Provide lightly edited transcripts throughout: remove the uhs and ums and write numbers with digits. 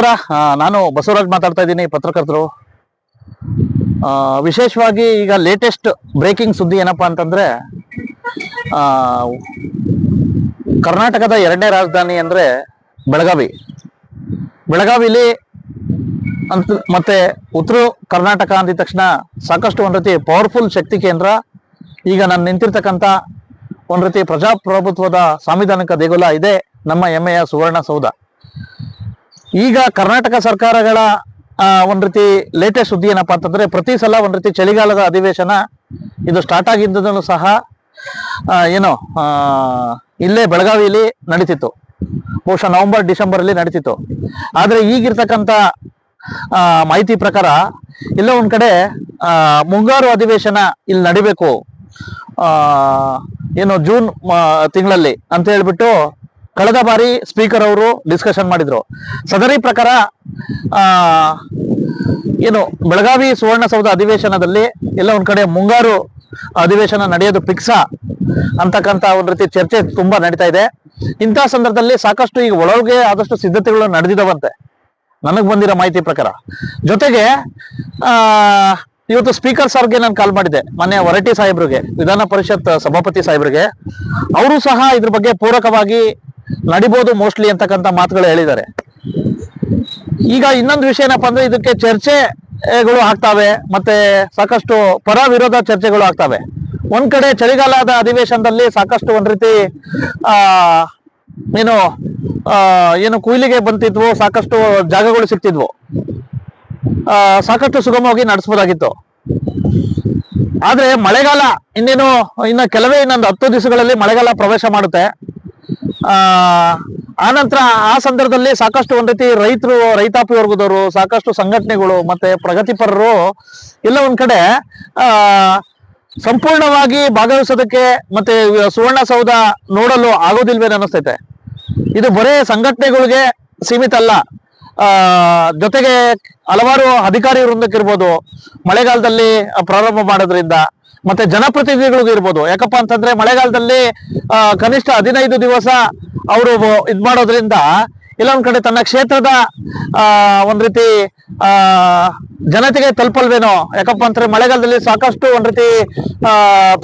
ನಮಸ್ಕಾರ. ನಾನು ಬಸವರಾಜ್ ಮಾತಾಡ್ತಾ ಇದ್ದೀನಿ, ಪತ್ರಕರ್ತರು. ವಿಶೇಷವಾಗಿ ಈಗ ಲೇಟೆಸ್ಟ್ ಬ್ರೇಕಿಂಗ್ ಸುದ್ದಿ ಏನಪ್ಪಾ ಅಂತಂದ್ರೆ, ಕರ್ನಾಟಕದ ಎರಡನೇ ರಾಜಧಾನಿ ಅಂದ್ರೆ ಬೆಳಗಾವಿಲಿ ಅಂತ ಮತ್ತೆ ಉತ್ತರ ಕರ್ನಾಟಕ ಅಂದಿದ ತಕ್ಷಣ ಸಾಕಷ್ಟು ಒಂದ್ ರೀತಿ ಪವರ್ಫುಲ್ ಶಕ್ತಿ ಕೇಂದ್ರ. ಈಗ ನಾನು ನಿಂತಿರ್ತಕ್ಕಂಥ ಒಂದ್ ರೀತಿ ಪ್ರಜಾಪ್ರಭುತ್ವದ ಸಾಂವಿಧಾನಿಕ ದೇಗುಲ ಇದೆ ನಮ್ಮ ಹೆಮ್ಮೆಯ ಸುವರ್ಣಸೌಧ. ಈಗ ಕರ್ನಾಟಕ ಸರ್ಕಾರಗಳ ಒಂದ್ ರೀತಿ ಲೇಟೆಸ್ಟ್ ಸುದ್ದಿ ಏನಪ್ಪಾ ಅಂತಂದ್ರೆ, ಪ್ರತಿ ಸಲ ಒಂದ್ ರೀತಿ ಚಳಿಗಾಲದ ಅಧಿವೇಶನ ಇದು ಸ್ಟಾರ್ಟ್ ಆಗಿದ್ದನ್ನು ಸಹ ಇಲ್ಲೇ ಬೆಳಗಾವಿಯಲ್ಲಿ ನಡೀತಿತ್ತು. ಬಹುಶಃ ನವೆಂಬರ್ ಡಿಸೆಂಬರ್ ಅಲ್ಲಿ ನಡೀತಿತ್ತು. ಆದ್ರೆ ಈಗಿರ್ತಕ್ಕಂಥ ಮಾಹಿತಿ ಪ್ರಕಾರ ಇಲ್ಲ ಒಂದ್ ಕಡೆ ಮುಂಗಾರು ಅಧಿವೇಶನ ಇಲ್ಲಿ ನಡಿಬೇಕು ಜೂನ್ ತಿಂಗಳಲ್ಲಿ ಅಂತ ಹೇಳ್ಬಿಟ್ಟು ಕಳೆದ ಬಾರಿ ಸ್ಪೀಕರ್ ಅವರು ಡಿಸ್ಕಷನ್ ಮಾಡಿದ್ರು. ಸದರಿ ಪ್ರಕಾರ ಬೆಳಗಾವಿ ಸುವರ್ಣಸೌಧ ಅಧಿವೇಶನದಲ್ಲಿ ಎಲ್ಲ ಒಂದ್ ಕಡೆ ಮುಂಗಾರು ಅಧಿವೇಶನ ನಡೆಯೋದು ಫಿಕ್ಸಾ ಅಂತಕ್ಕಂತ ಒಂದ್ ರೀತಿ ಚರ್ಚೆ ತುಂಬಾ ನಡೀತಾ ಇದೆ. ಇಂತಹ ಸಂದರ್ಭದಲ್ಲಿ ಸಾಕಷ್ಟು ಈಗ ಒಳಗೆ ಆದಷ್ಟು ಸಿದ್ಧತೆಗಳು ನಡೆದಿದವಂತೆ ನನಗ್ ಬಂದಿರೋ ಮಾಹಿತಿ ಪ್ರಕಾರ. ಜೊತೆಗೆ ಇವತ್ತು ಸ್ಪೀಕರ್ ಸಾರ್ಗೆ ನಾನು ಕಾಲ್ ಮಾಡಿದ್ದೆ, ಮೊನ್ನೆ ಹೊರಟ್ಟಿ ಸಾಹೇಬ್ರಿಗೆ, ವಿಧಾನ ಪರಿಷತ್ ಸಭಾಪತಿ ಸಾಹೇಬ್ರಿಗೆ. ಅವರು ಸಹ ಇದ್ರ ಬಗ್ಗೆ ಪೂರಕವಾಗಿ ನಡಿಬಹುದು ಮೋಸ್ಟ್ಲಿ ಅಂತಕ್ಕಂಥ ಮಾತುಗಳು ಹೇಳಿದ್ದಾರೆ. ಈಗ ಇನ್ನೊಂದು ವಿಷಯ ಏನಪ್ಪಾ ಅಂದ್ರೆ, ಇದಕ್ಕೆ ಚರ್ಚೆಗಳು ಆಗ್ತಾವೆ, ಮತ್ತೆ ಸಾಕಷ್ಟು ಪರ ವಿರೋಧ ಚರ್ಚೆಗಳು ಆಗ್ತಾವೆ. ಒಂದ್ ಕಡೆ ಚಳಿಗಾಲದ ಅಧಿವೇಶನದಲ್ಲಿ ಸಾಕಷ್ಟು ಒಂದ್ ರೀತಿ ಏನು ಕುಯ್ಲಿಗೆ ಬಂತಿದ್ವು, ಸಾಕಷ್ಟು ಜಾಗಗಳು ಸಿಗ್ತಿದ್ವು, ಸಾಕಷ್ಟು ಸುಗಮವಾಗಿ ನಡೆಸಬಹುದಾಗಿತ್ತು. ಆದ್ರೆ ಮಳೆಗಾಲ ಇನ್ನೊಂದು 10 ದಿವಸಗಳಲ್ಲಿ ಮಳೆಗಾಲ ಪ್ರವೇಶ ಮಾಡುತ್ತೆ. ಆನಂತರ ಆ ಸಂದರ್ಭದಲ್ಲಿ ಸಾಕಷ್ಟು ಒಂದ್ ರೀತಿ ರೈತರು, ರೈತಾಪಿ ವರ್ಗದವರು, ಸಾಕಷ್ಟು ಸಂಘಟನೆಗಳು ಮತ್ತೆ ಪ್ರಗತಿಪರರು ಎಲ್ಲ ಒಂದ್ ಕಡೆ ಸಂಪೂರ್ಣವಾಗಿ ಭಾಗವಹಿಸೋದಕ್ಕೆ ಮತ್ತೆ ಸುವರ್ಣಸೌಧ ನೋಡಲು ಆಗೋದಿಲ್ವೇನೋ ಅನಿಸ್ತೈತೆ. ಇದು ಬರೇ ಸಂಘಟನೆಗಳಿಗೆ ಸೀಮಿತ ಅಲ್ಲ, ಜೊತೆಗೆ ಹಲವಾರು ಅಧಿಕಾರಿ ವೃಂದಕ್ಕಿರ್ಬೋದು, ಮಳೆಗಾಲದಲ್ಲಿ ಪ್ರಾರಂಭ ಮಾಡೋದ್ರಿಂದ ಮತ್ತೆ ಜನಪ್ರತಿನಿಧಿಗಳಿಗೂ ಇರ್ಬೋದು. ಯಾಕಪ್ಪ ಅಂತಂದ್ರೆ ಮಳೆಗಾಲದಲ್ಲಿ ಕನಿಷ್ಠ 15 ದಿವಸ ಅವರು ಇದ್ ಮಾಡೋದ್ರಿಂದ ಇಲ್ಲ ಒಂದ್ ಕಡೆ ತನ್ನ ಕ್ಷೇತ್ರದ ಒಂದ್ ರೀತಿ ಜನತೆಗೆ ತಲುಪಲ್ವೇನೋ. ಯಾಕಪ್ಪ ಅಂದ್ರೆ ಮಳೆಗಾಲದಲ್ಲಿ ಸಾಕಷ್ಟು ಒಂದ್ ರೀತಿ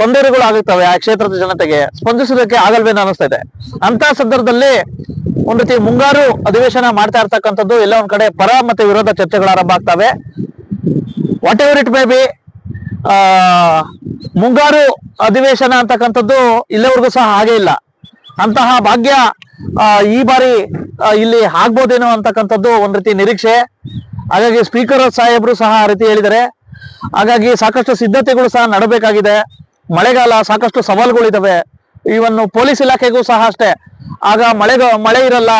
ತೊಂದರೆಗಳು ಆಗುತ್ತವೆ, ಆ ಕ್ಷೇತ್ರದ ಜನತೆಗೆ ಸ್ಪಂದಿಸೋದಕ್ಕೆ ಆಗಲ್ವೇನೋ ಅನಿಸ್ತಾ ಇದೆ. ಅಂತ ಸಂದರ್ಭದಲ್ಲಿ ಒಂದ್ ರೀತಿ ಮುಂಗಾರು ಅಧಿವೇಶನ ಮಾಡ್ತಾ ಇರ್ತಕ್ಕಂಥದ್ದು ಎಲ್ಲ ಒಂದ್ ಕಡೆ ಪರ ಮತ್ತೆ ವಿರೋಧ ಚರ್ಚೆಗಳು ಆರಂಭ ಆಗ್ತವೆ. What ever it may be, ಮುಂಗಾರು ಅಧಿವೇಶನ ಅಂತಕ್ಕಂಥದ್ದು ಇಲ್ಲಿವರೆಗೂ ಸಹ ಹಾಗೆ ಇಲ್ಲ. ಅಂತಹ ಭಾಗ್ಯ ಈ ಬಾರಿ ಇಲ್ಲಿ ಆಗ್ಬೋದೇನೋ ಅಂತಕ್ಕಂಥದ್ದು ಒಂದ್ ರೀತಿ ನಿರೀಕ್ಷೆ. ಹಾಗಾಗಿ ಸ್ಪೀಕರ್ ಸಾಹೇಬ್ರು ಸಹ ಆ ರೀತಿ ಹೇಳಿದ್ದಾರೆ. ಹಾಗಾಗಿ ಸಾಕಷ್ಟು ಸಿದ್ಧತೆಗಳು ಸಹ ನಡಬೇಕಾಗಿದೆ. ಮಳೆಗಾಲ, ಸಾಕಷ್ಟು ಸವಾಲುಗಳಿದಾವೆ. ಇವನ್ ಪೊಲೀಸ್ ಇಲಾಖೆಗೂ ಸಹ ಅಷ್ಟೇ. ಆಗ ಮಳೆ ಇರಲ್ಲ,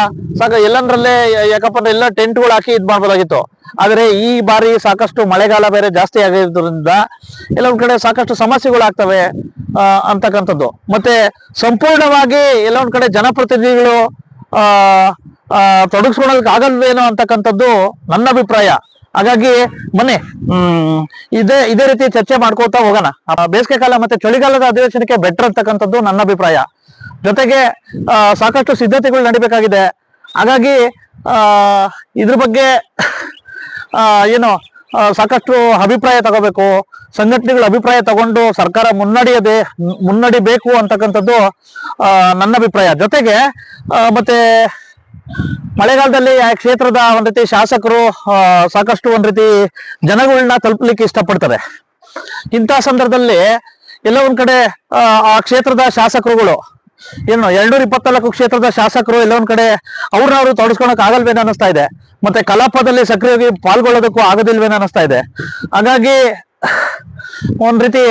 ಎಲ್ಲಂದ್ರಲ್ಲೇ ಯಾಕಪ್ಪ ಅಂದ್ರೆ ಎಲ್ಲ ಟೆಂಟ್ಗಳು ಹಾಕಿ ಇದ್ ಮಾಡ್ಬೋದಾಗಿತ್ತು. ಆದ್ರೆ ಈ ಬಾರಿ ಸಾಕಷ್ಟು ಮಳೆಗಾಲ ಬೇರೆ ಜಾಸ್ತಿ ಆಗಿರೋದ್ರಿಂದ ಎಲ್ಲ ಒಂದ್ ಕಡೆ ಸಾಕಷ್ಟು ಸಮಸ್ಯೆಗಳು ಆಗ್ತವೆ ಅಂತಕ್ಕಂಥದ್ದು. ಮತ್ತೆ ಸಂಪೂರ್ಣವಾಗಿ ಎಲ್ಲ ಒಂದ್ ಕಡೆ ಜನಪ್ರತಿನಿಧಿಗಳು ತೊಡಗಿಸ್ಕೊಳಕ್ ಆಗಲ್ವೇನೋ ಅಂತಕ್ಕಂಥದ್ದು ನನ್ನ ಅಭಿಪ್ರಾಯ. ಹಾಗಾಗಿ ಬನ್ನಿ ಇದೇ ರೀತಿ ಚರ್ಚೆ ಮಾಡ್ಕೋತಾ ಹೋಗೋಣ. ಬೇಸಿಗೆ ಕಾಲ ಮತ್ತೆ ಚಳಿಗಾಲದ ಅಧಿವೇಶನಕ್ಕೆ ಬೆಟರ್ ಅಂತಕ್ಕಂಥದ್ದು ನನ್ನ ಅಭಿಪ್ರಾಯ. ಜೊತೆಗೆ ಸಾಕಷ್ಟು ಸಿದ್ಧತೆಗಳು ನಡಿಬೇಕಾಗಿದೆ. ಹಾಗಾಗಿ ಇದ್ರ ಬಗ್ಗೆ ಸಾಕಷ್ಟು ಅಭಿಪ್ರಾಯ ತಗೋಬೇಕು, ಸಂಘಟನೆಗಳ ಅಭಿಪ್ರಾಯ ತಗೊಂಡು ಸರ್ಕಾರ ಮುನ್ನಡಿಬೇಕು ಅಂತಕ್ಕಂಥದ್ದು ನನ್ನ ಅಭಿಪ್ರಾಯ. ಜೊತೆಗೆ ಮತ್ತೆ ಮಳೆಗಾಲದಲ್ಲಿ ಆ ಕ್ಷೇತ್ರದ ಒಂದ್ ರೀತಿ ಶಾಸಕರು ಸಾಕಷ್ಟು ಒಂದ್ ರೀತಿ ಜನಗಳನ್ನ ತಲುಪಲಿಕ್ಕೆ ಇಷ್ಟಪಡ್ತಾರೆ. ಇಂಥ ಸಂದರ್ಭದಲ್ಲಿ ಎಲ್ಲ ಒಂದ್ ಕಡೆ ಆ ಕ್ಷೇತ್ರದ ಶಾಸಕರುಗಳು 224 ಕ್ಷೇತ್ರದ ಶಾಸಕರು ಎಲ್ಲ ಒಂದ್ ಕಡೆ ಅವ್ರನ್ನವ್ರು ತೊಡಸ್ಕೊಳಕ್ ಆಗಲ್ವೇನೋ ಅನಿಸ್ತಾ ಇದೆ. ಮತ್ತೆ ಕಲಾಪದಲ್ಲಿ ಸಕ್ರಿಯವಾಗಿ ಪಾಲ್ಗೊಳ್ಳೋದಕ್ಕೂ ಆಗೋದಿಲ್ವೇನೋ ಅನಿಸ್ತಾ ಇದೆ. ಹಾಗಾಗಿ ಒಂದ್ ರೀತಿ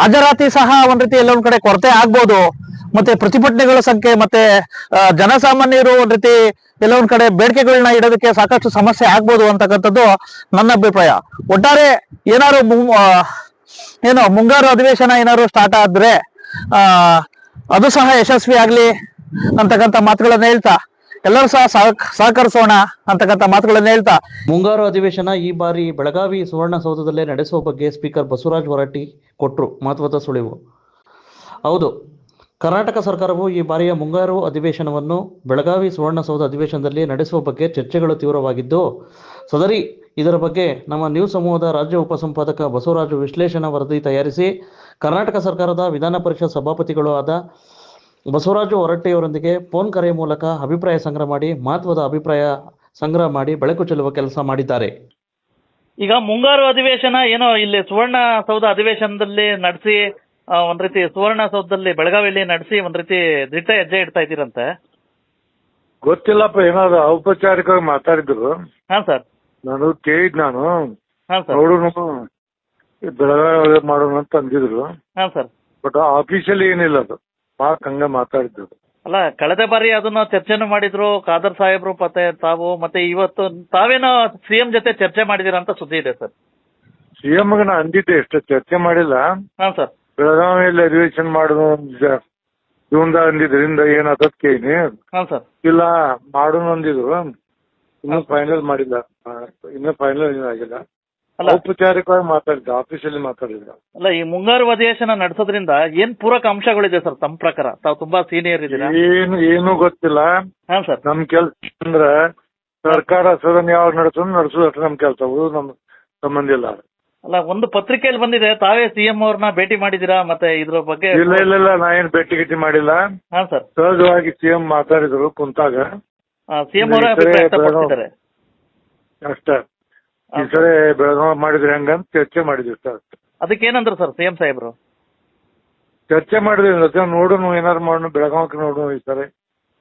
ಹಾಜರಾತಿ ಸಹ ಒಂದ್ ರೀತಿ ಎಲ್ಲ ಒಂದ್ ಕಡೆ ಕೊರತೆ ಆಗ್ಬೋದು. ಮತ್ತೆ ಪ್ರತಿಭಟನೆಗಳ ಸಂಖ್ಯೆ ಮತ್ತೆ ಜನಸಾಮಾನ್ಯರು ಒಂದ್ ರೀತಿ ಎಲ್ಲ ಒಂದ್ ಕಡೆ ಬೇಡಿಕೆಗಳನ್ನ ಇಡೋದಕ್ಕೆ ಸಾಕಷ್ಟು ಸಮಸ್ಯೆ ಆಗ್ಬೋದು ಅಂತಕ್ಕಂಥದ್ದು ನನ್ನ ಅಭಿಪ್ರಾಯ. ಒಟ್ಟಾರೆ ಮುಂಗಾರು ಅಧಿವೇಶನ ಏನಾದ್ರು ಸ್ಟಾರ್ಟ್ ಆದ್ರೆ ಅದು ಸಹ ಯಶಸ್ವಿ ಆಗ್ಲಿ ಅಂತಕ್ಕಂಥ ಮಾತುಗಳನ್ನ ಹೇಳ್ತಾ, ಎಲ್ಲರೂ ಸಹ ಸಹಕರಿಸೋಣ ಅಂತಕ್ಕಂಥ ಮಾತುಗಳನ್ನ ಹೇಳ್ತಾ, ಮುಂಗಾರು ಅಧಿವೇಶನ ಈ ಬಾರಿ ಬೆಳಗಾವಿ ಸುವರ್ಣಸೌಧದಲ್ಲೇ ನಡೆಸುವ ಬಗ್ಗೆ ಸ್ಪೀಕರ್ ಬಸವರಾಜ ಹೊರಟ್ಟಿ ಕೊಟ್ಟರು ಮಹತ್ವದ ಸುಳಿವು. ಹೌದು, ಕರ್ನಾಟಕ ಸರ್ಕಾರವು ಈ ಬಾರಿಯ ಮುಂಗಾರು ಅಧಿವೇಶನವನ್ನು ಬೆಳಗಾವಿ ಸುವರ್ಣಸೌಧ ಅಧಿವೇಶನದಲ್ಲಿ ನಡೆಸುವ ಬಗ್ಗೆ ಚರ್ಚೆಗಳು ತೀವ್ರವಾಗಿದ್ದು, ಸದರಿ ಇದರ ಬಗ್ಗೆ ನಮ್ಮ ನ್ಯೂಸ್ ಸಮೂಹದ ರಾಜ್ಯ ಉಪಸಂಪಾದಕ ಬಸವರಾಜು ವಿಶ್ಲೇಷಣಾ ವರದಿ ತಯಾರಿಸಿ ಕರ್ನಾಟಕ ಸರ್ಕಾರದ ವಿಧಾನ ಪರಿಷತ್ ಸಭಾಪತಿಗಳು ಆದ ಬಸವರಾಜು ಹೊರಟ್ಟಿಯವರೊಂದಿಗೆ ಫೋನ್ ಕರೆ ಮೂಲಕ ಅಭಿಪ್ರಾಯ ಸಂಗ್ರಹ ಮಾಡಿ ಮಹತ್ವದ ಅಭಿಪ್ರಾಯ ಸಂಗ್ರಹ ಮಾಡಿ ಬೆಳಕು ಚೆಲ್ಲುವ ಕೆಲಸ ಮಾಡಿದ್ದಾರೆ. ಈಗ ಮುಂಗಾರು ಅಧಿವೇಶನ ಏನೋ ಇಲ್ಲಿ ಸುವರ್ಣಸೌಧ ಅಧಿವೇಶನದಲ್ಲಿ ನಡೆಸಿ ಒಂದ್ ರೀತಿ ಸುವರ್ಣಸೌಧದಲ್ಲಿ ಬೆಳಗಾವಿಯಲ್ಲಿ ನಡೆಸಿ ಒಂದ್ ರೀತಿ ದಿಟ್ಟ ಹೆಜ್ಜೆ ಇಡ್ತಾ ಇದ್ದೀರಂತೆ. ಗೊತ್ತಿಲ್ಲಪ್ಪ, ಏನಾದ್ರು ಔಪಚಾರಿಕವಾಗಿ ಮಾತಾಡಿದ್ರು. ಹಾ ಸರ್. ನಾನು ಕೇಳಿದ್ ನಾನು ಹಾ ಸರ್. ನೋಡೋಣ ಬೆಳಗಾವಿ ಮಾಡೋಣ ಅಂತ ಅಂದಿದ್ರು. ಹಾ ಸರ್. ಬಟ್ ಆಫೀಸಿಯಲಿ ಏನಿಲ್ಲ, ಅದು ಹಂಗ ಮಾತಾಡಿದ್ರು. ಅಲ್ಲ, ಕಳೆದ ಬಾರಿ ಅದನ್ನ ಚರ್ಚೆನೂ ಮಾಡಿದ್ರು ಖಾದರ್ ಸಾಹೇಬ್ರು ತಾವು ಮತ್ತೆ ಇವತ್ತು ತಾವೇನೋ ಸಿಎಂ ಜೊತೆ ಚರ್ಚೆ ಮಾಡಿದೀರ ಅಂತ ಸುದ್ದಿ ಇದೆ ಸರ್. ಸಿಎಂ ನಾ ಅಂದಿದ್ದೆ, ಎಷ್ಟು ಚರ್ಚೆ ಮಾಡಿಲ್ಲ. ಹಾ ಸರ್. ಬೆಳಗಾವಿಯಲ್ಲಿ ಅಧಿವೇಶನ ಮಾಡೋಣ ಜೂನ್ದಾಗ ಅಂದಿದ್ರಿಂದ ಏನಾದತ್ ಕೇಳಿ. ಹಾ ಸರ್. ಇಲ್ಲ ಮಾಡೋಣ ಅಂದಿದ್ರು, ಇನ್ನೂ ಫೈನಲ್ ಮಾಡಿಲ್ಲ. ಇನ್ನೂ ಫೈನಲ್ ಏನಾಗಿಲ್ಲ. ಅಲ್ಲ, ಔಪಚಾರಿಕವಾಗಿ ಮಾತಾಡಿದ್ದ, ಆಫೀಸಲ್ಲಿ ಮಾತಾಡಿಲ್ಲ. ಅಲ್ಲ, ಈ ಮುಂಗಾರು ಅಧಿವೇಶನ ನಡೆಸೋದ್ರಿಂದ ಏನ್ ಪೂರಕ ಅಂಶಗಳಿದೆ ಸರ್ ತಮ್ಮ ಪ್ರಕಾರ? ತಾವು ತುಂಬಾ ಸೀನಿಯರ್ ಇದ್ದೀರಾ. ಏನು ಗೊತ್ತಿಲ್ಲ. ಹಾ ಸರ್. ನಮ್ ಕೆಲ್ಸ ಅಂದ್ರ ಸರ್ಕಾರ ಸದನ ಯಾವಾಗ ನಡೆಸೋದು ಅಷ್ಟು ನಮ್ ಕೆಲ್ಸ, ನಮ್ ಸಂಬಂಧ ಇಲ್ಲ. ಅಲ್ಲ, ಒಂದು ಪತ್ರಿಕೆಯಲ್ಲಿ ಬಂದಿದೆ ತಾವೇ ಸಿಎಂ ಅವ್ರನ್ನ ಭೇಟಿ ಮಾಡಿದೀರಾ ಮತ್ತೆ ಇದ್ರ ಬಗ್ಗೆ? ಇಲ್ಲ, ನಾ ಏನ್ ಭೇಟಿ ಗಿಟ್ಟಿ ಮಾಡಿಲ್ಲ. ಹಾ ಸರ್. ಸಹಜವಾಗಿ ಸಿಎಂ ಮಾತಾಡಿದ್ರು ಕುಂತಾಗ. ಸಿಎಂ ಅವರೇ ಅಭಿಪ್ರಾಯ ವ್ಯಕ್ತಪಡಿಸಿದ್ದಾರೆ ಅಷ್ಟ. ಈ ಸರಿ ಬೆಳಗಾವಿ ಮಾಡಿದ್ರೆ ಹಂಗಂತ ಚರ್ಚೆ ಮಾಡಿದ್ವಿ ಸರ್. ಅದಕ್ಕೇನಂದ್ರು ಸರ್ ಸಿಎಂ ಸಾಹೇಬ್ರು? ಚರ್ಚೆ ಮಾಡಿದ್ವಿ, ನೋಡೋಣ ಏನಾರು ಮಾಡೋಣ, ಬೆಳಗಾವಿಗೆ ನೋಡೋಣ ಈ ಸರಿ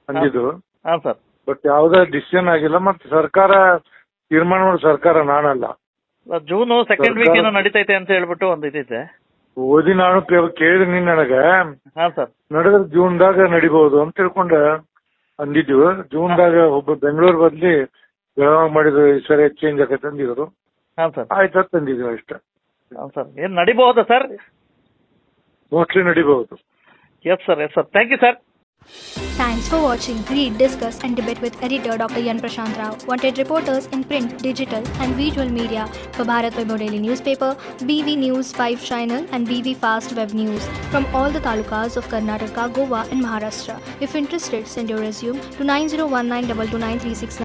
ಅಂದಿದ್ರು. ಹಾ ಸರ್. ಬಟ್ ಯಾವ್ದೇ ಡಿಸಿಷನ್ ಆಗಿಲ್ಲ. ಮತ್ತೆ ಸರ್ಕಾರ ತೀರ್ಮಾನ ಮಾಡೋ ಸರ್ಕಾರ ನಾನಲ್ಲ. ಜೂನ್ ಸೆಕೆಂಡ್ ವೀಕ್ ಏನೋ ನಡೀತೈತೆ ಅಂತ ಹೇಳ್ಬಿಟ್ಟು ಒಂದು ಇದಿದೆ. ಓದಿ ನಾನು ಕೇಳಿದೆ ನೀನ್ ನನಗ. ಹಾ ಸರ್. ನಡೆದ್ರೆ ಜೂನ್ದಾಗ ನಡಿಬಹುದು ಅಂತ ತಿಳ್ಕೊಂಡ ಅಂದಿದ್ವಿ. ಜೂನ್ದಾಗ ಒಬ್ಬ ಬೆಂಗಳೂರು ಬದ್ಲಿ ಬೆಳಗಾವಿ ಮಾಡಿದ್ರು, ಈ ಸರಿ ಚೇಂಜ್ ಆಗತ್ತೆ ಅಂದಿದ್ರು. ಹಾ ಸರ್. ಆಯ್ತು ತಂದಿದ್ವಿ ಅಷ್ಟ. ಹಾ ಸರ್. ಏನ್ ನಡಿಬಹುದಾ ಸರ್? ಮೋಸ್ಟ್ಲಿ ನಡಿಬಹುದು. Yes sir. Thank you sir. Thanks for watching Read, Discuss and Debate with editor Dr. Yan Prashant Rao. Wanted reporters in print, digital and visual media for Bharat Vaibhav Daily Newspaper, BV News 5 Channel and BV Fast Web News from all the talukas of Karnataka, Goa and Maharashtra. If interested, send your resume to 9019229369.